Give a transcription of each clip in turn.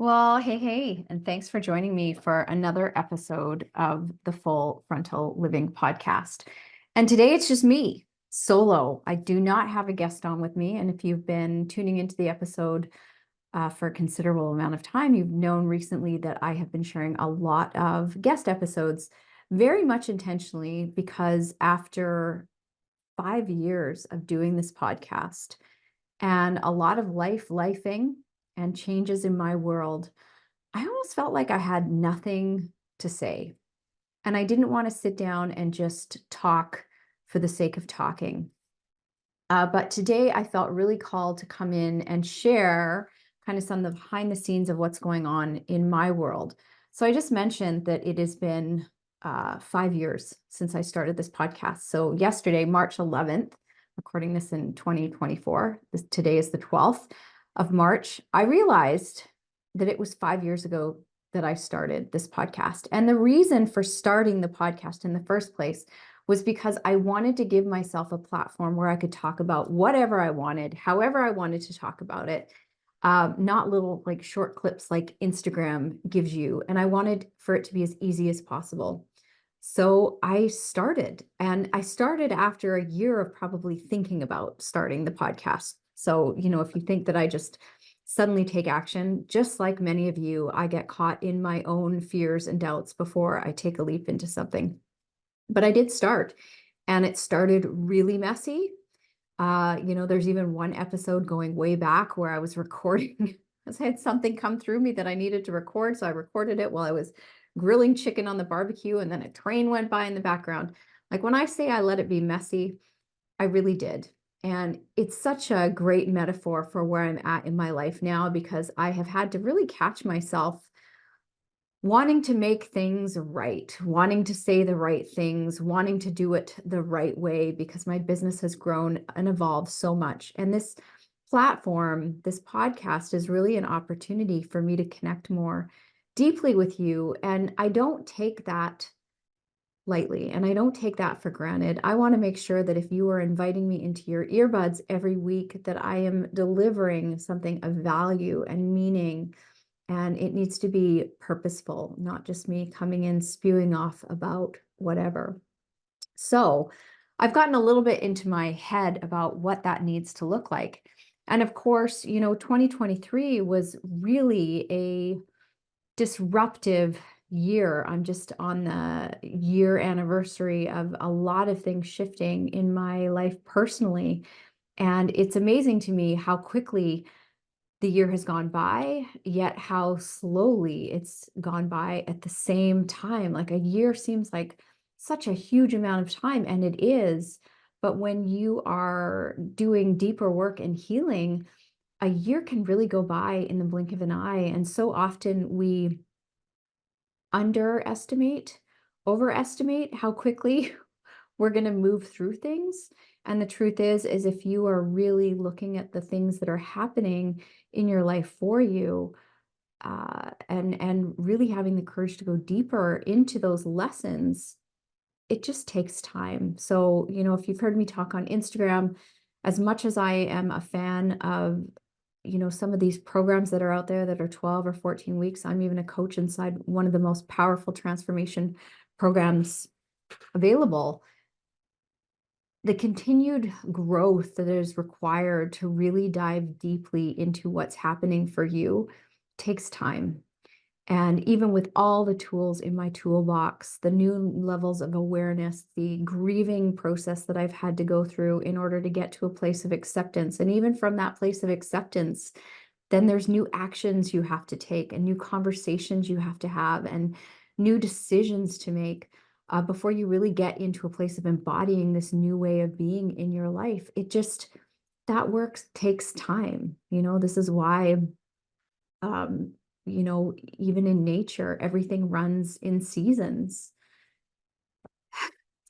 Well, hey, and thanks for joining me for another episode of the Full Frontal Living podcast. And today it's just me, solo. I do not have a guest on with me. And if you've been tuning into the episode for a considerable amount of time, you've known recently that I have been sharing a lot of guest episodes very much intentionally because after 5 years of doing this podcast and a lot of lifing and changes in my world, I almost felt like I had nothing to say. And I didn't want to sit down and just talk for the sake of talking. But today I felt really called to come in and share kind of some of the behind the scenes of what's going on in my world. So I just mentioned that it has been 5 years since I started this podcast. So yesterday, March 11th, recording this in 2024, today is the 12th of March, I realized that it was 5 years ago that I started this podcast. And the reason for starting the podcast in the first place was because I wanted to give myself a platform where I could talk about whatever I wanted, however I wanted to talk about it, not little like short clips like Instagram gives you. And I wanted for it to be as easy as possible. So I started, and I started after a year of probably thinking about starting the podcast. So, if you think that I just suddenly take action, just like many of you, I get caught in my own fears and doubts before I take a leap into something. But I did start, and it started really messy. There's even one episode going way back where I was recording. I had something come through me that I needed to record. So I recorded it while I was grilling chicken on the barbecue, and then a train went by in the background. Like when I say I let it be messy, I really did. And it's such a great metaphor for where I'm at in my life now, because I have had to really catch myself wanting to make things right, wanting to say the right things, wanting to do it the right way, because my business has grown and evolved so much. And this platform, this podcast, is really an opportunity for me to connect more deeply with you. And I don't take that lightly, and I don't take that for granted. I want to make sure that if you are inviting me into your earbuds every week, that I am delivering something of value and meaning, and it needs to be purposeful, not just me coming in spewing off about whatever. So I've gotten a little bit into my head about what that needs to look like. And of course, 2023 was really a disruptive year. I'm just on the year anniversary of a lot of things shifting in my life personally. And it's amazing to me how quickly the year has gone by, yet how slowly it's gone by at the same time. Like a year seems like such a huge amount of time, and it is. But when you are doing deeper work and healing, a year can really go by in the blink of an eye. And so often we underestimate, overestimate how quickly we're going to move through things. And the truth is if you are really looking at the things that are happening in your life for you, and really having the courage to go deeper into those lessons, it just takes time. So, if you've heard me talk on Instagram, as much as I am a fan of, some of these programs that are out there that are 12 or 14 weeks, I'm even a coach inside one of the most powerful transformation programs available. The continued growth that is required to really dive deeply into what's happening for you takes time. And even with all the tools in my toolbox, the new levels of awareness, the grieving process that I've had to go through in order to get to a place of acceptance, and even from that place of acceptance, then there's new actions you have to take and new conversations you have to have and new decisions to make before you really get into a place of embodying this new way of being in your life. That work takes time. This is why, even in nature, everything runs in seasons.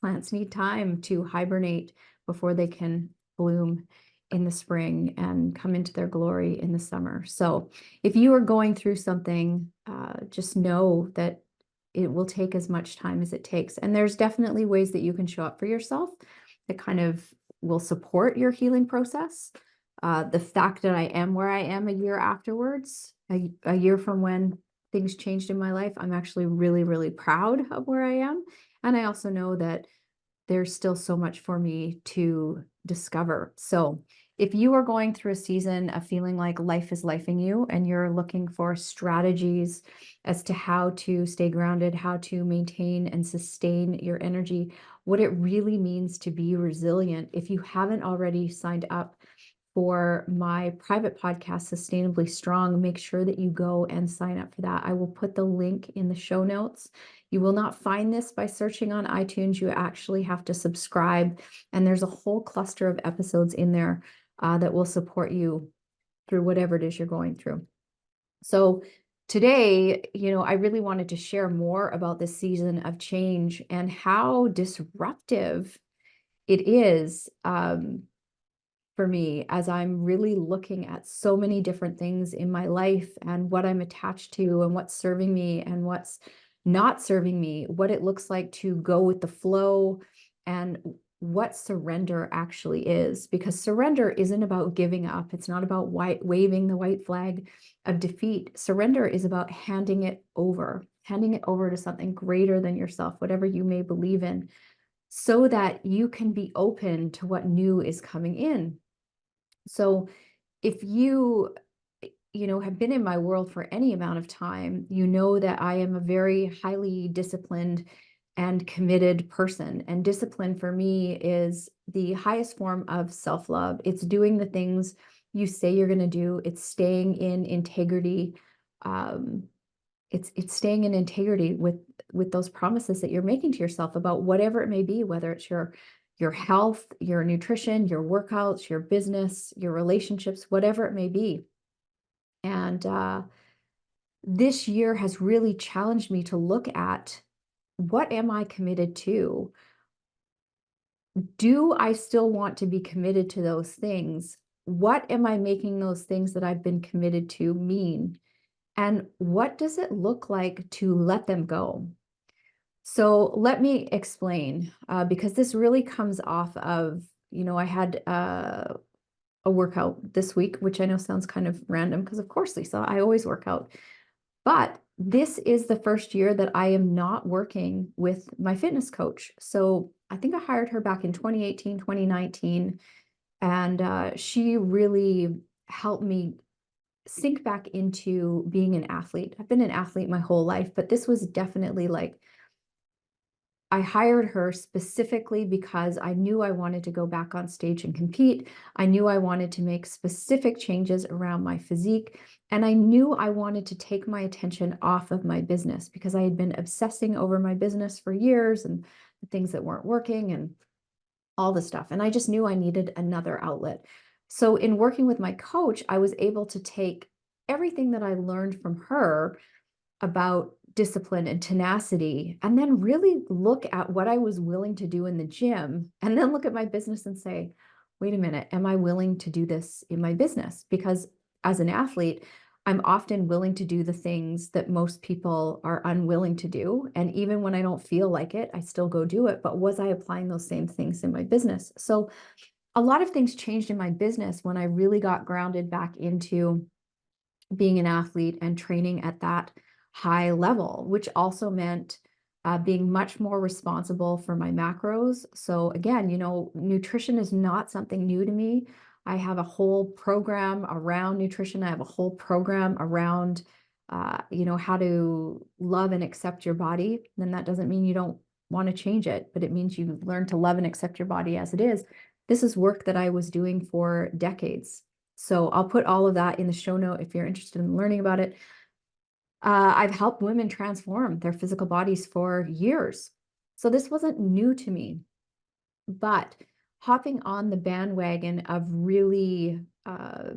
Plants need time to hibernate before they can bloom in the spring and come into their glory in the summer. So if you are going through something, just know that it will take as much time as it takes. And there's definitely ways that you can show up for yourself that kind of will support your healing process. The fact that I am where I am a year afterwards a year from when things changed in my life, I'm actually really, really proud of where I am. And I also know that there's still so much for me to discover. So if you are going through a season of feeling like life is lifing you and you're looking for strategies as to how to stay grounded, how to maintain and sustain your energy, what it really means to be resilient, if you haven't already signed up for my private podcast, Sustainably Strong, make sure that you go and sign up for that. I will put the link in the show notes. You will not find this by searching on iTunes. You actually have to subscribe, and there's a whole cluster of episodes in there that will support you through whatever it is you're going through. So today, I really wanted to share more about this season of change and how disruptive it is. For me, as I'm really looking at so many different things in my life and what I'm attached to and what's serving me and what's not serving me, what it looks like to go with the flow and what surrender actually is. Because surrender isn't about giving up. It's not about waving the white flag of defeat. Surrender is about handing it over to something greater than yourself, whatever you may believe in, so that you can be open to what new is coming in. So if have been in my world for any amount of time, you know that I am a very highly disciplined and committed person. And discipline for me is the highest form of self-love. It's doing the things you say you're going to do. It's staying in integrity. It's staying in integrity with those promises that you're making to yourself about whatever it may be, whether it's your health, your nutrition, your workouts, your business, your relationships, whatever it may be. And this year has really challenged me to look at, what am I committed to? Do I still want to be committed to those things? What am I making those things that I've been committed to mean? And what does it look like to let them go? So let me explain, because this really comes off of, I had a workout this week, which I know sounds kind of random because, of course, Lisa, I always work out. But this is the first year that I am not working with my fitness coach. So I think I hired her back in 2018, 2019, and she really helped me sink back into being an athlete. I've been an athlete my whole life, but this was definitely like, I hired her specifically because I knew I wanted to go back on stage and compete. I knew I wanted to make specific changes around my physique. And I knew I wanted to take my attention off of my business because I had been obsessing over my business for years and the things that weren't working and all the stuff. And I just knew I needed another outlet. So in working with my coach, I was able to take everything that I learned from her about discipline and tenacity, and then really look at what I was willing to do in the gym, and then look at my business and say, wait a minute, am I willing to do this in my business? Because as an athlete, I'm often willing to do the things that most people are unwilling to do. And even when I don't feel like it, I still go do it. But was I applying those same things in my business? So a lot of things changed in my business when I really got grounded back into being an athlete and training at that high level, which also meant being much more responsible for my macros. So again, nutrition is not something new to me. I have a whole program around nutrition. I have a whole program around, how to love and accept your body. And that doesn't mean you don't want to change it, but it means you learn to love and accept your body as it is. This is work that I was doing for decades. So I'll put all of that in the show note if you're interested in learning about it. I've helped women transform their physical bodies for years. So this wasn't new to me, but hopping on the bandwagon of really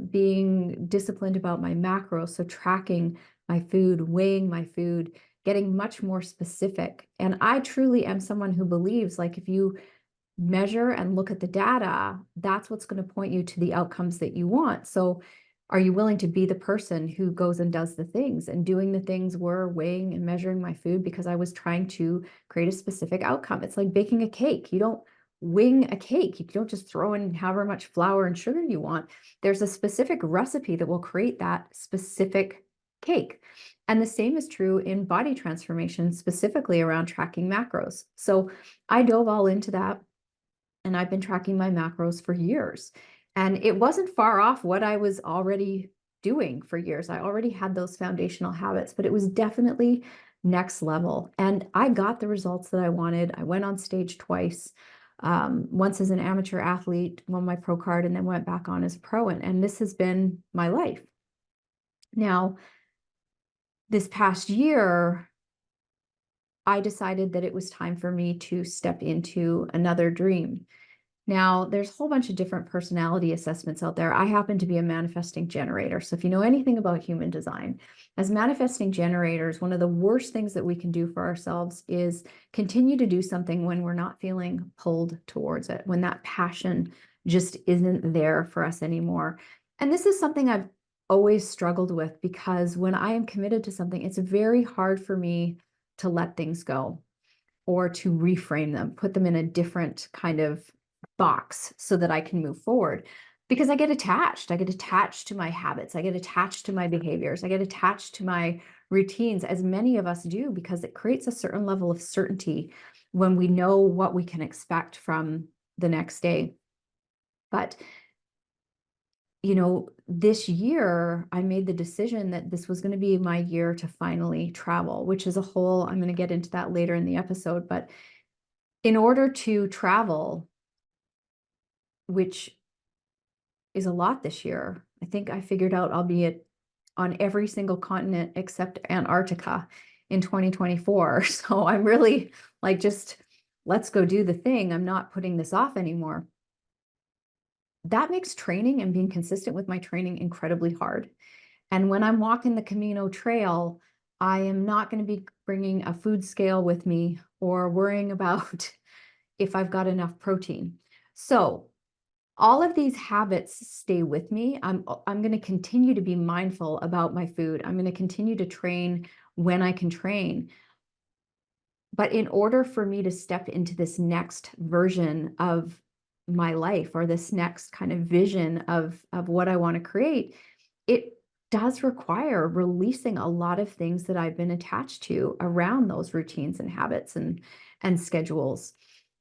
being disciplined about my macros, so tracking my food, weighing my food, getting much more specific. And I truly am someone who believes, like, if you measure and look at the data, that's what's going to point you to the outcomes that you want. So are you willing to be the person who goes and does the things? And doing the things were weighing and measuring my food because I was trying to create a specific outcome. It's like baking a cake. You don't wing a cake. You don't just throw in however much flour and sugar you want. There's a specific recipe that will create that specific cake. And the same is true in body transformation, specifically around tracking macros. So I dove all into that, and I've been tracking my macros for years. And it wasn't far off what I was already doing for years. I already had those foundational habits, but it was definitely next level. And I got the results that I wanted. I went on stage twice, once as an amateur athlete, won my pro card, and then went back on as a pro. And this has been my life. Now, this past year, I decided that it was time for me to step into another dream. Now, there's a whole bunch of different personality assessments out there. I happen to be a manifesting generator. So if you know anything about human design, as manifesting generators, one of the worst things that we can do for ourselves is continue to do something when we're not feeling pulled towards it, when that passion just isn't there for us anymore. And this is something I've always struggled with, because when I am committed to something, it's very hard for me to let things go or to reframe them, put them in a different kind of box so that I can move forward. Because I get attached. I get attached to my habits. I get attached to my behaviors. I get attached to my routines, as many of us do, because it creates a certain level of certainty when we know what we can expect from the next day. But this year I made the decision that this was going to be my year to finally travel, which is a whole, I'm going to get into that later in the episode. But in order to travel, which is a lot this year, I think I figured out I'll be on every single continent except Antarctica in 2024. So I'm really like, just let's go do the thing. I'm not putting this off anymore. That makes training and being consistent with my training incredibly hard. And when I'm walking the Camino Trail, I am not going to be bringing a food scale with me or worrying about if I've got enough protein. So all of these habits stay with me. I'm going to continue to be mindful about my food. I'm going to continue to train when I can train. But in order for me to step into this next version of my life, or this next kind of vision of what I want to create, it does require releasing a lot of things that I've been attached to around those routines and habits and schedules.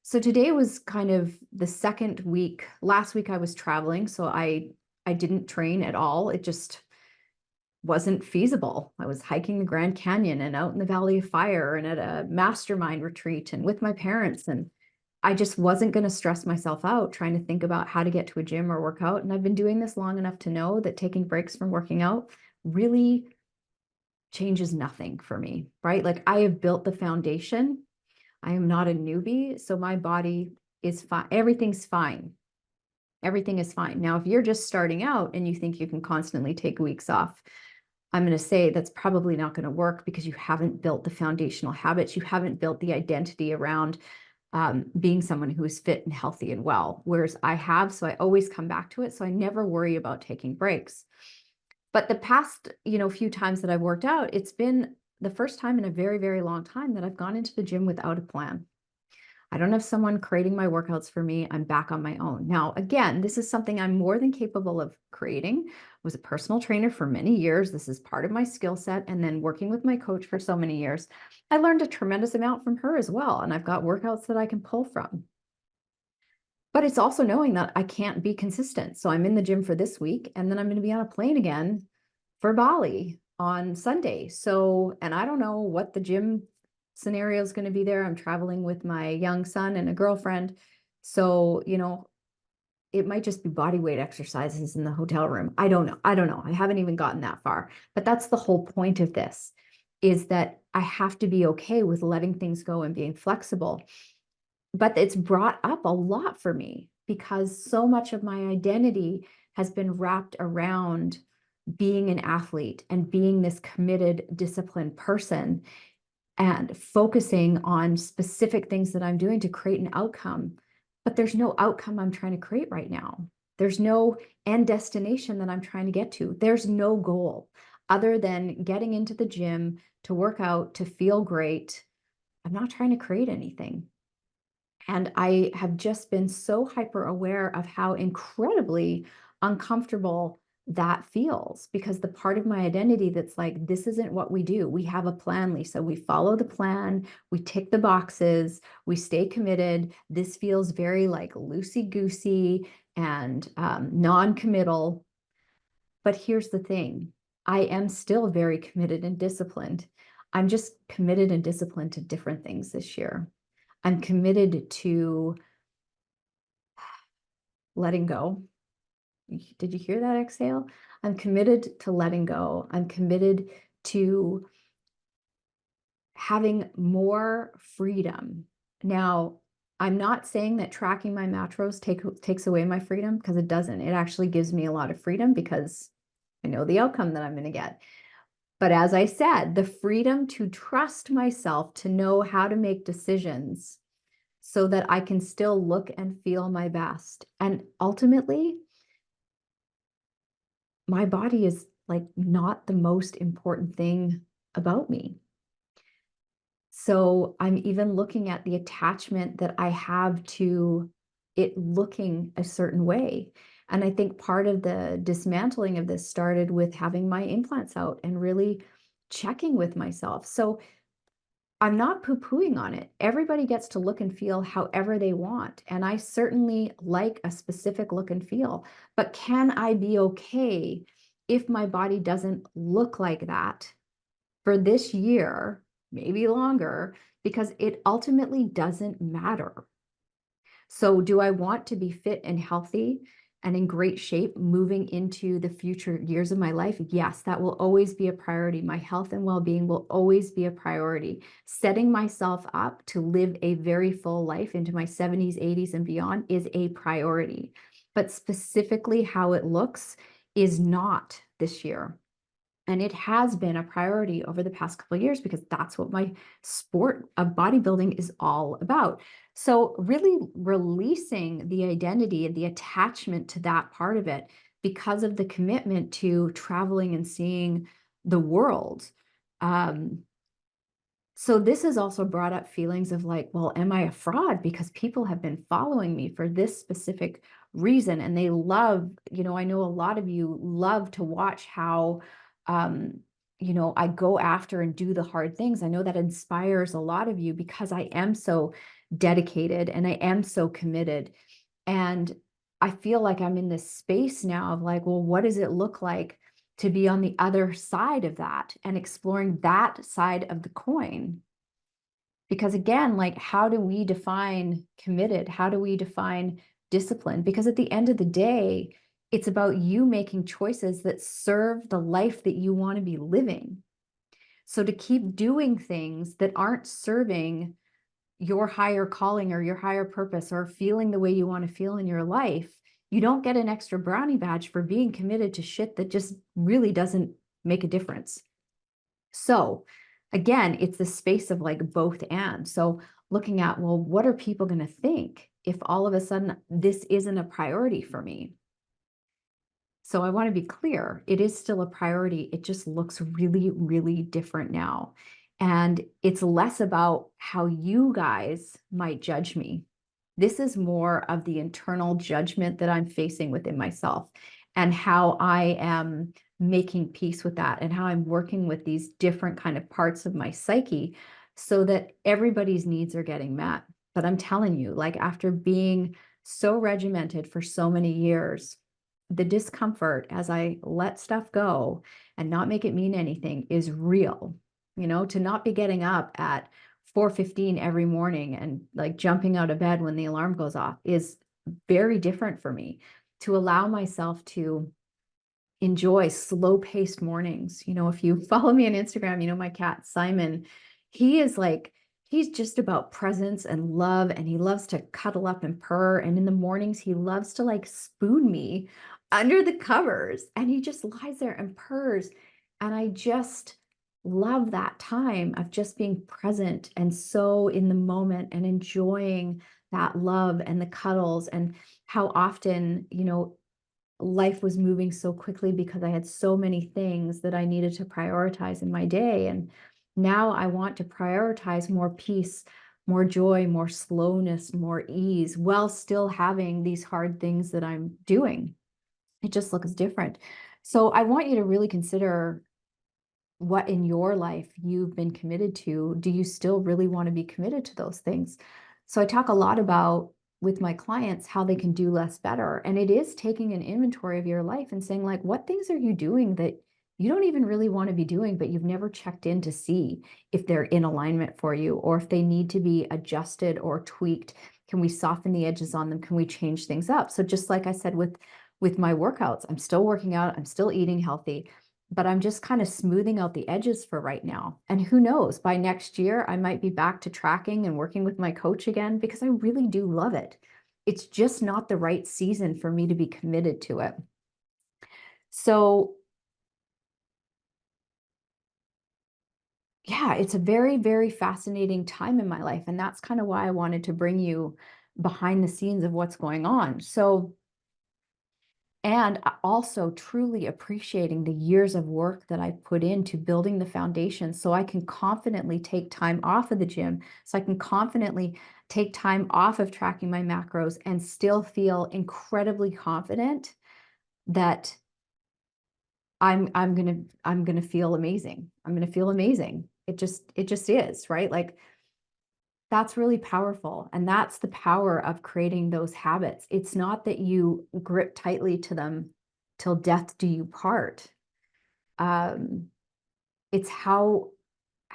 So today was kind of the second week. Last week I was traveling, so I didn't train at all. It just wasn't feasible. I was hiking the Grand Canyon and out in the Valley of Fire and at a mastermind retreat and with my parents. And I just wasn't going to stress myself out trying to think about how to get to a gym or work out. And I've been doing this long enough to know that taking breaks from working out really changes nothing for me, right? Like, I have built the foundation. I am not a newbie. So my body is fine. Everything's fine. Everything is fine. Now, if you're just starting out and you think you can constantly take weeks off, I'm going to say that's probably not going to work, because you haven't built the foundational habits. You haven't built the identity around being someone who is fit and healthy and well, whereas I have. So I always come back to it. So I never worry about taking breaks. But the past, few times that I've worked out, it's been the first time in a very, very long time that I've gone into the gym without a plan. I don't have someone creating my workouts for me. I'm back on my own. Now, again, this is something I'm more than capable of creating. I was a personal trainer for many years. This is part of my skill set. And then working with my coach for so many years, I learned a tremendous amount from her as well. And I've got workouts that I can pull from. But it's also knowing that I can't be consistent. So I'm in the gym for this week, and then I'm going to be on a plane again for Bali on Sunday. So, and I don't know what the gym scenario is going to be there. I'm traveling with my young son and a girlfriend. So, it might just be body weight exercises in the hotel room. I don't know. I haven't even gotten that far. But that's the whole point of this, is that I have to be okay with letting things go and being flexible. But it's brought up a lot for me, because so much of my identity has been wrapped around being an athlete and being this committed, disciplined person, and focusing on specific things that I'm doing to create an outcome. But there's no outcome I'm trying to create right now. There's no end destination that I'm trying to get to. There's no goal other than getting into the gym to work out, to feel great. I'm not trying to create anything. And I have just been so hyper aware of how incredibly uncomfortable that feels, because the part of my identity that's like, this isn't what we do. We have a plan, Lisa. We follow the plan, we tick the boxes, we stay committed. This feels very like loosey-goosey and non-committal. But here's the thing. I am still very committed and disciplined. I'm just committed and disciplined to different things this year. I'm committed to letting go. Did you hear that exhale? I'm committed to letting go. I'm committed to having more freedom. Now, I'm not saying that tracking my macros takes away my freedom, because it doesn't. It actually gives me a lot of freedom because I know the outcome that I'm going to get. But as I said, the freedom to trust myself, to know how to make decisions so that I can still look and feel my best. And ultimately, my body is like not the most important thing about me. So I'm even looking at the attachment that I have to it looking a certain way. And I think part of the dismantling of this started with having my implants out and really checking with myself. So I'm not poo-pooing on it. Everybody gets to look and feel however they want. And I certainly like a specific look and feel. But can I be okay if my body doesn't look like that for this year, maybe longer, because it ultimately doesn't matter. So do I want to be fit and healthy and in great shape moving into the future years of my life? Yes, that will always be a priority. My health and well-being will always be a priority. Setting myself up to live a very full life into my 70s, 80s, and beyond is a priority. But specifically how it looks is not this year. And it has been a priority over the past couple of years because that's what my sport of bodybuilding is all about. So really releasing the identity and the attachment to that part of it because of the commitment to traveling and seeing the world. So this has also brought up feelings of like, well, am I a fraud? Because people have been following me for this specific reason. And they love, I know a lot of you love to watch how, I go after and do the hard things. I know that inspires a lot of you because I am so dedicated and I am so committed. And I feel like I'm in this space now of like, well, what does it look like to be on the other side of that and exploring that side of the coin? Because again, like, how do we define committed? How do we define discipline? Because at the end of the day, it's about you making choices that serve the life that you want to be living. So to keep doing things that aren't serving your higher calling or your higher purpose or feeling the way you want to feel in your life, you don't get an extra brownie badge for being committed to shit that just really doesn't make a difference. So again, it's the space of like both and. So looking at, well, what are people going to think if all of a sudden this isn't a priority for me? So I want to be clear, it is still a priority. It just looks really, really different now. And it's less about how you guys might judge me. This is more of the internal judgment that I'm facing within myself and how I am making peace with that and how I'm working with these different kind of parts of my psyche so that everybody's needs are getting met. But I'm telling you, like after being so regimented for so many years, the discomfort as I let stuff go and not make it mean anything is real. To not be getting up at 4:15 every morning and like jumping out of bed when the alarm goes off is very different for me. To allow myself to enjoy slow-paced mornings. If you follow me on Instagram, my cat Simon, he is like, he's just about presence and love, and he loves to cuddle up and purr. And in the mornings, he loves to like spoon me under the covers, and he just lies there and purrs. And I just love that time of just being present and so in the moment and enjoying that love and the cuddles, and how often, life was moving so quickly because I had so many things that I needed to prioritize in my day. And now I want to prioritize more peace, more joy, more slowness, more ease, while still having these hard things that I'm doing. It just looks different. So I want you to really consider what in your life you've been committed to. Do you still really want to be committed to those things? So I talk a lot about with my clients how they can do less better. And it is taking an inventory of your life and saying, like, what things are you doing that you don't even really want to be doing, but you've never checked in to see if they're in alignment for you or if they need to be adjusted or tweaked. Can we soften the edges on them? Can we change things up? So just like I said with my workouts, I'm still working out, I'm still eating healthy, but I'm just kind of smoothing out the edges for right now. And who knows, by next year, I might be back to tracking and working with my coach again because I really do love it. It's just not the right season for me to be committed to it. So, yeah, it's a very, very fascinating time in my life. And that's kind of why I wanted to bring you behind the scenes of what's going on. So, and also truly appreciating the years of work that I've put into building the foundation so I can confidently take time off of the gym, so I can confidently take time off of tracking my macros and still feel incredibly confident that I'm gonna feel amazing. I'm gonna feel amazing. It just is, right? Like that's really powerful. And that's the power of creating those habits. It's not that you grip tightly to them till death do you part. Um, it's how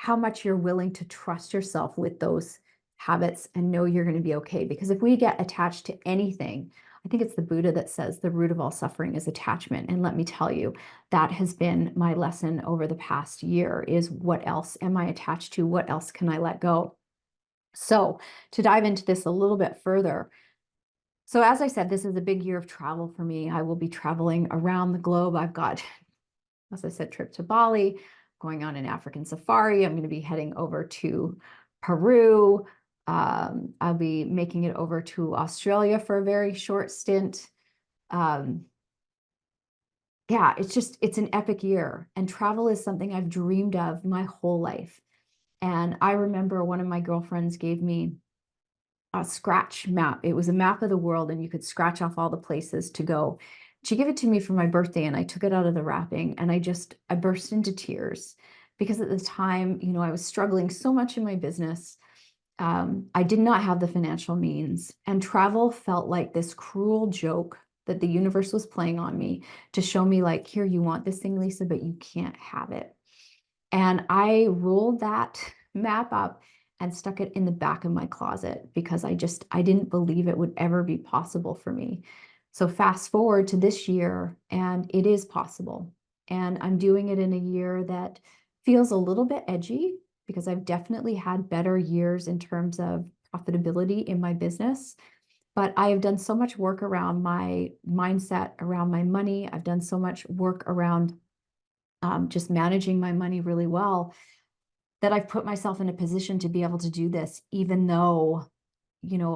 much you're willing to trust yourself with those habits and know you're going to be okay. Because if we get attached to anything, I think it's the Buddha that says the root of all suffering is attachment. And let me tell you, that has been my lesson over the past year is what else am I attached to? What else can I let go? So to dive into this a little bit further, so as I said, this is a big year of travel for me. I will be traveling around the globe. I've got, as I said, trip to Bali, going on an African safari. I'm going to be heading over to Peru. I'll be making it over to Australia for a very short stint. Um, yeah, it's an epic year. And travel is something I've dreamed of my whole life. And I remember one of my girlfriends gave me a scratch map. It was a map of the world, and you could scratch off all the places to go. She gave it to me for my birthday, and I took it out of the wrapping, and I burst into tears because at the time, I was struggling so much in my business. I did not have the financial means, and travel felt like this cruel joke that the universe was playing on me to show me, like, here, you want this thing, Lisa, but you can't have it. And I rolled that map up and stuck it in the back of my closet because I didn't believe it would ever be possible for me. So fast forward to this year, and it is possible. And I'm doing it in a year that feels a little bit edgy because I've definitely had better years in terms of profitability in my business. But I have done so much work around my mindset, around my money. I've done so much work around just managing my money really well, that I've put myself in a position to be able to do this, even though,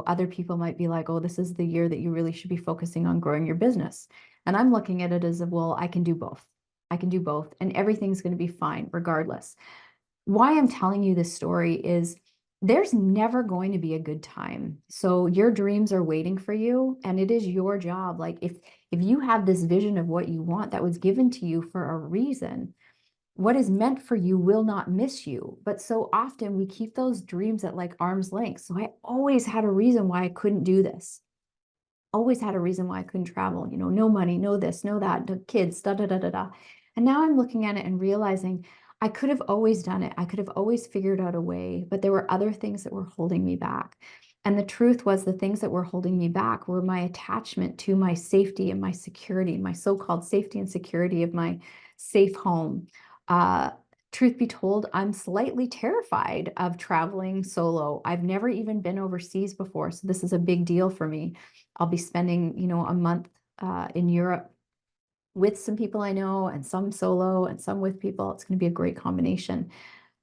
other people might be like, oh, this is the year that you really should be focusing on growing your business. And I'm looking at it as, well, I can do both. I can do both, and everything's going to be fine regardless. Why I'm telling you this story is there's never going to be a good time. So your dreams are waiting for you, and it is your job. Like if you have this vision of what you want that was given to you for a reason, what is meant for you will not miss you. But so often we keep those dreams at like arm's length. So I always had a reason why I couldn't do this. Always had a reason why I couldn't travel, no money, no this, no that, the kids, da da da da da. And now I'm looking at it and realizing I could have always done it. I could have always figured out a way, but there were other things that were holding me back. And the truth was, the things that were holding me back were my attachment to my safety and my security, my so-called safety and security of my safe home. Uh, Truth be told, I'm slightly terrified of traveling solo. I've never even been overseas before, so this is a big deal for me. I'll be spending, a month in Europe with some people I know, and some solo and some with people. It's going to be a great combination.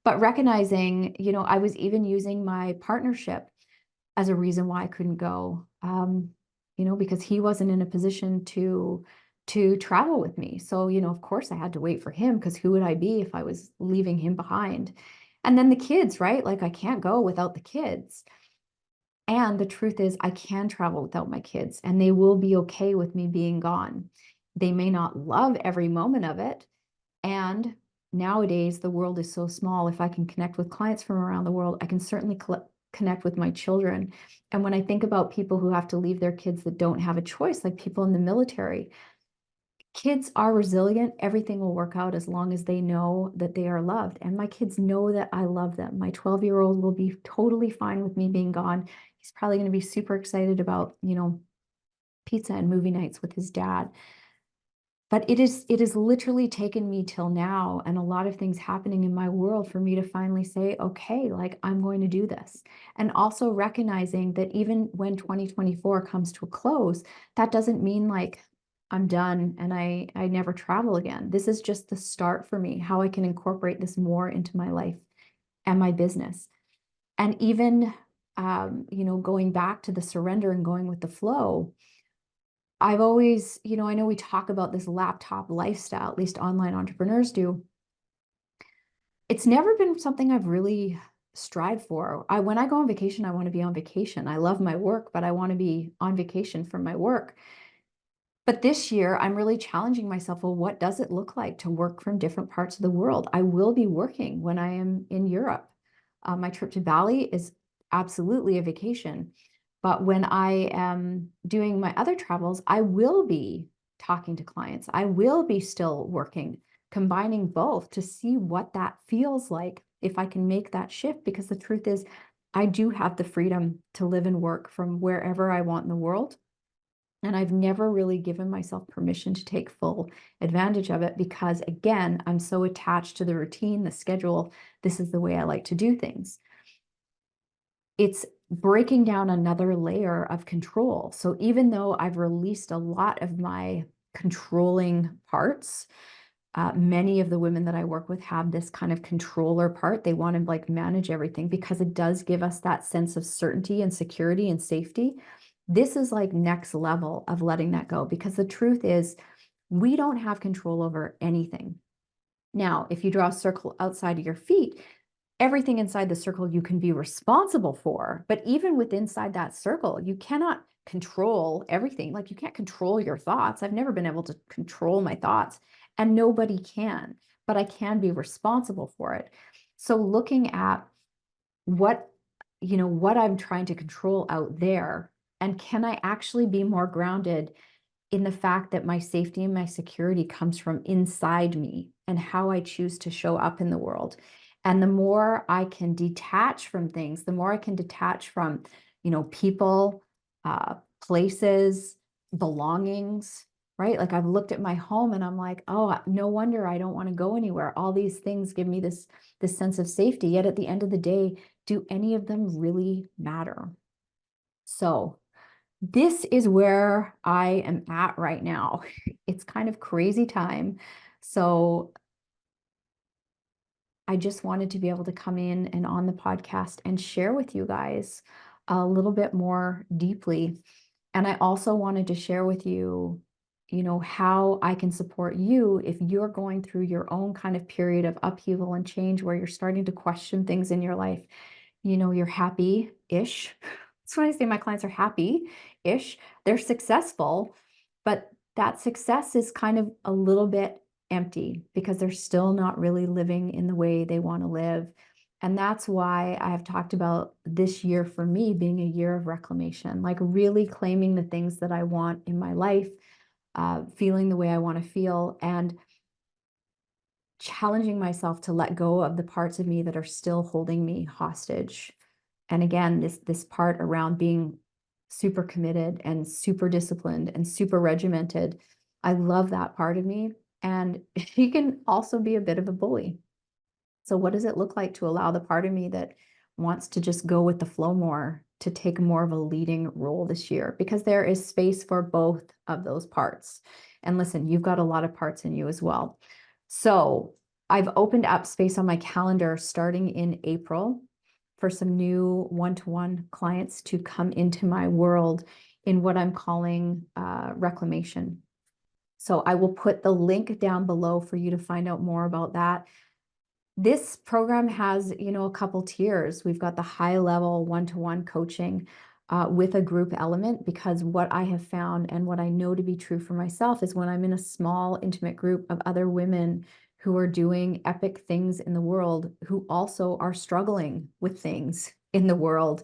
But recognizing, I was even using my partnership as a reason why I couldn't go, because he wasn't in a position to travel with me. So, of course I had to wait for him, because who would I be if I was leaving him behind? And then the kids, right? Like I can't go without the kids. And the truth is, I can travel without my kids, and they will be okay with me being gone. They may not love every moment of it. And nowadays, the world is so small. If I can connect with clients from around the world, I can certainly connect with my children. And when I think about people who have to leave their kids that don't have a choice, like people in the military, kids are resilient. Everything will work out as long as they know that they are loved. And my kids know that I love them. My 12-year-old will be totally fine with me being gone. He's probably going to be super excited about, pizza and movie nights with his dad. But it is literally taken me till now and a lot of things happening in my world for me to finally say, okay, like I'm going to do this. And also recognizing that even when 2024 comes to a close, that doesn't mean like I'm done and I never travel again. This is just the start for me, how I can incorporate this more into my life and my business. And even, going back to the surrender and going with the flow, I've always, I know we talk about this laptop lifestyle, at least online entrepreneurs do. It's never been something I've really strived for. When I go on vacation, I want to be on vacation. I love my work, but I want to be on vacation from my work. But this year, I'm really challenging myself. Well, what does it look like to work from different parts of the world? I will be working when I am in Europe. My trip to Bali is absolutely a vacation. But when I am doing my other travels, I will be talking to clients. I will be still working, combining both to see what that feels like if I can make that shift. Because the truth is, I do have the freedom to live and work from wherever I want in the world. And I've never really given myself permission to take full advantage of it because, again, I'm so attached to the routine, the schedule. This is the way I like to do things. It's breaking down another layer of control. So even though I've released a lot of my controlling parts, many of the women that I work with have this kind of controller part. They want to like manage everything because it does give us that sense of certainty and security and safety. This is like next level of letting that go because the truth is we don't have control over anything. Now, if you draw a circle outside of your feet, everything inside the circle you can be responsible for. But even with inside that circle, you cannot control everything. Like you can't control your thoughts. I've never been able to control my thoughts, and nobody can, but I can be responsible for it. So looking at what I'm trying to control out there, and can I actually be more grounded in the fact that my safety and my security comes from inside me and how I choose to show up in the world. And the more I can detach from things, the more I can detach from, people, places, belongings, right? Like I've looked at my home and I'm like, oh, no wonder I don't want to go anywhere. All these things give me this sense of safety. Yet at the end of the day, do any of them really matter? So this is where I am at right now. It's kind of crazy time. So I just wanted to be able to come in and on the podcast and share with you guys a little bit more deeply. And I also wanted to share with you, how I can support you if you're going through your own kind of period of upheaval and change where you're starting to question things in your life. You're happy-ish. That's when I say my clients are happy-ish. They're successful, but that success is kind of a little bit empty because they're still not really living in the way they want to live. And that's why I have talked about this year for me being a year of reclamation, like really claiming the things that I want in my life, feeling the way I want to feel, and challenging myself to let go of the parts of me that are still holding me hostage. And again, this part around being super committed and super disciplined and super regimented. I love that part of me. And he can also be a bit of a bully. So what does it look like to allow the part of me that wants to just go with the flow more to take more of a leading role this year? Because there is space for both of those parts. And listen, you've got a lot of parts in you as well. So I've opened up space on my calendar starting in April for some new one-to-one clients to come into my world in what I'm calling reclamation. So I will put the link down below for you to find out more about that. This program has, a couple tiers. We've got the high level one-to-one coaching with a group element, because what I have found and what I know to be true for myself is when I'm in a small, intimate group of other women who are doing epic things in the world, who also are struggling with things in the world,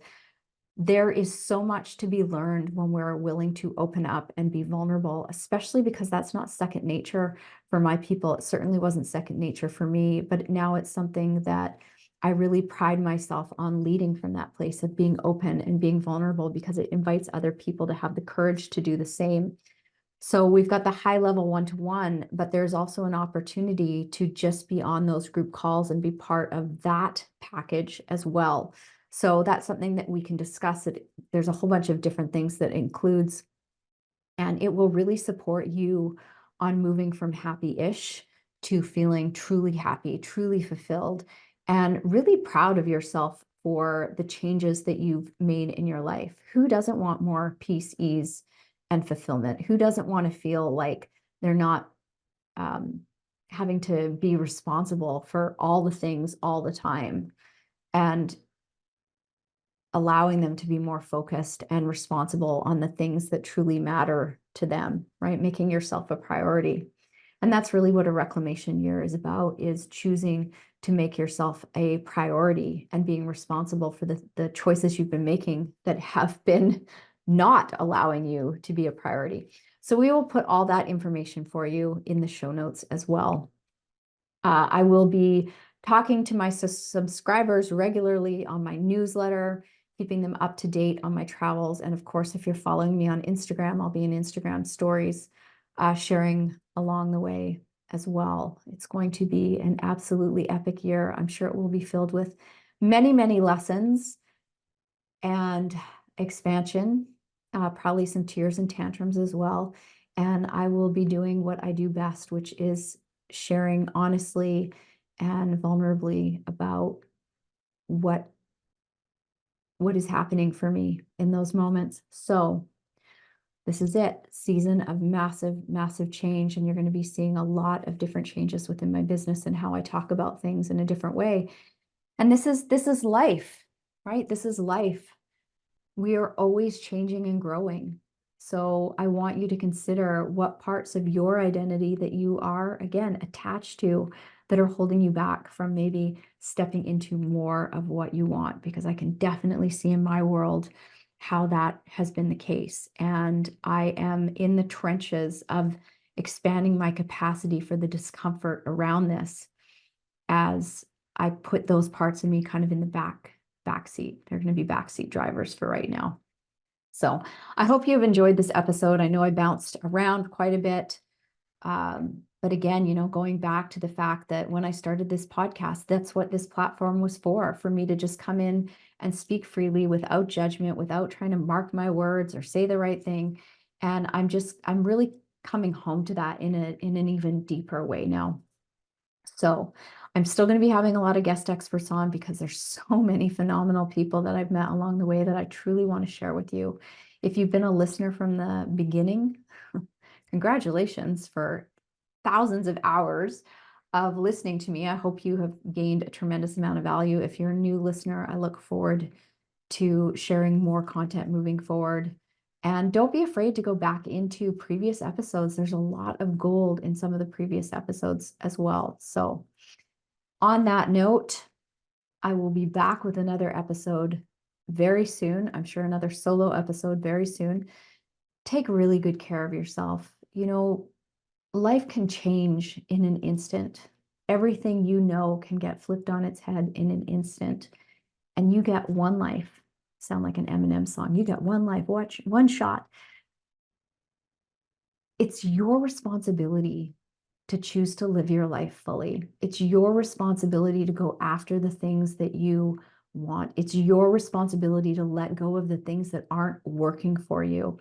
there is so much to be learned when we're willing to open up and be vulnerable, especially because that's not second nature for my people. It certainly wasn't second nature for me, but now it's something that I really pride myself on leading from that place of being open and being vulnerable, because it invites other people to have the courage to do the same. So we've got the high level one-to-one, but there's also an opportunity to just be on those group calls and be part of that package as well. So that's something that we can discuss. There's a whole bunch of different things that it includes, and it will really support you on moving from happy-ish to feeling truly happy, truly fulfilled, and really proud of yourself for the changes that you've made in your life. Who doesn't want more peace, ease, and fulfillment? Who doesn't want to feel like they're not having to be responsible for all the things all the time, and allowing them to be more focused and responsible on the things that truly matter to them, right? Making yourself a priority. And that's really what a reclamation year is about, is choosing to make yourself a priority and being responsible for the choices you've been making that have been not allowing you to be a priority. So we will put all that information for you in the show notes as well. I will be talking to my subscribers regularly on my newsletter, keeping them up to date on my travels. And of course, if you're following me on Instagram, I'll be in Instagram stories, sharing along the way as well. It's going to be an absolutely epic year. I'm sure it will be filled with many, many lessons and expansion, probably some tears and tantrums as well. And I will be doing what I do best, which is sharing honestly and vulnerably about what is happening for me in those moments. So this is it, season of massive, massive change. And you're going to be seeing a lot of different changes within my business and how I talk about things in a different way. And this is life, right? This is life. We are always changing and growing. So I want you to consider what parts of your identity that you are, again, attached to, that are holding you back from maybe stepping into more of what you want, because I can definitely see in my world how that has been the case. And I am in the trenches of expanding my capacity for the discomfort around this, as I put those parts of me kind of in the back seat. They're going to be backseat drivers for right now. So I hope you've enjoyed this episode. I know I bounced around quite a bit. But again, going back to the fact that when I started this podcast, that's what this platform was for me to just come in and speak freely without judgment, without trying to mark my words or say the right thing. And I'm really coming home to that in an even deeper way now. So I'm still going to be having a lot of guest experts on, because there's so many phenomenal people that I've met along the way that I truly want to share with you. If you've been a listener from the beginning, congratulations for thousands of hours of listening to me. I hope you have gained a tremendous amount of value. If you're a new listener, I look forward to sharing more content moving forward. And don't be afraid to go back into previous episodes. There's a lot of gold in some of the previous episodes as well. So on that note, I will be back with another episode very soon. I'm sure another solo episode very soon. Take really good care of yourself. Life can change in an instant. Everything can get flipped on its head in an instant. And you get one life. Sound like an Eminem song. You get one life, watch one shot. It's your responsibility to choose to live your life fully. It's your responsibility to go after the things that you want. It's your responsibility to let go of the things that aren't working for you.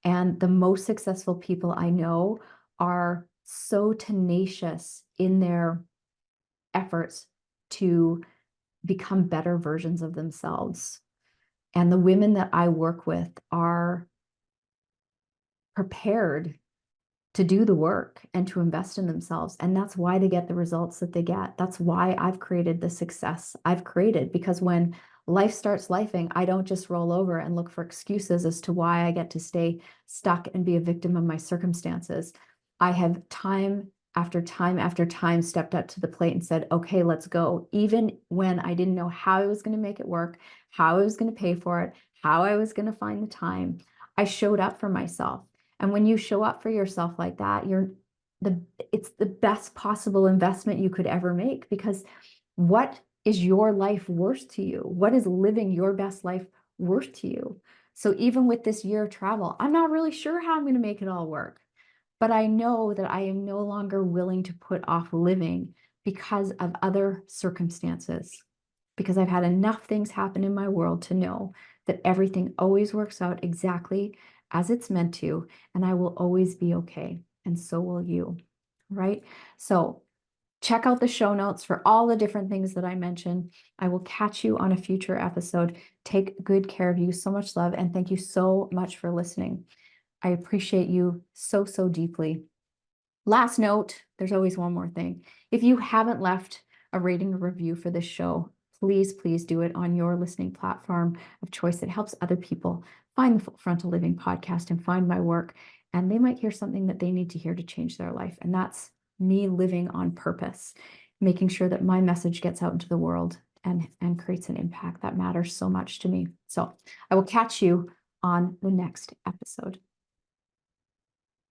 And the most successful people I know are so tenacious in their efforts to become better versions of themselves. And the women that I work with are prepared to do the work and to invest in themselves. And that's why they get the results that they get. That's why I've created the success I've created, because when life starts lifing. I don't just roll over and look for excuses as to why I get to stay stuck and be a victim of my circumstances. I have time after time after time stepped up to the plate and said, okay, let's go. Even when I didn't know how I was going to make it work, how I was going to pay for it, how I was going to find the time, I showed up for myself. And when you show up for yourself like that, it's the best possible investment you could ever make, because what is your life worth to you? What is living your best life worth to you? So even with this year of travel, I'm not really sure how I'm going to make it all work, but I know that I am no longer willing to put off living because of other circumstances, because I've had enough things happen in my world to know that everything always works out exactly as it's meant to, and I will always be okay. And so will you, right? So check out the show notes for all the different things that I mentioned. I will catch you on a future episode. Take good care of you. So much love. And thank you so much for listening. I appreciate you so, so deeply. Last note, there's always one more thing. If you haven't left a rating or review for this show, please, please do it on your listening platform of choice. It helps other people find the Full Frontal Living podcast and find my work. And they might hear something that they need to hear to change their life. And that's me living on purpose, making sure that my message gets out into the world and creates an impact that matters so much to me. So I will catch you on the next episode.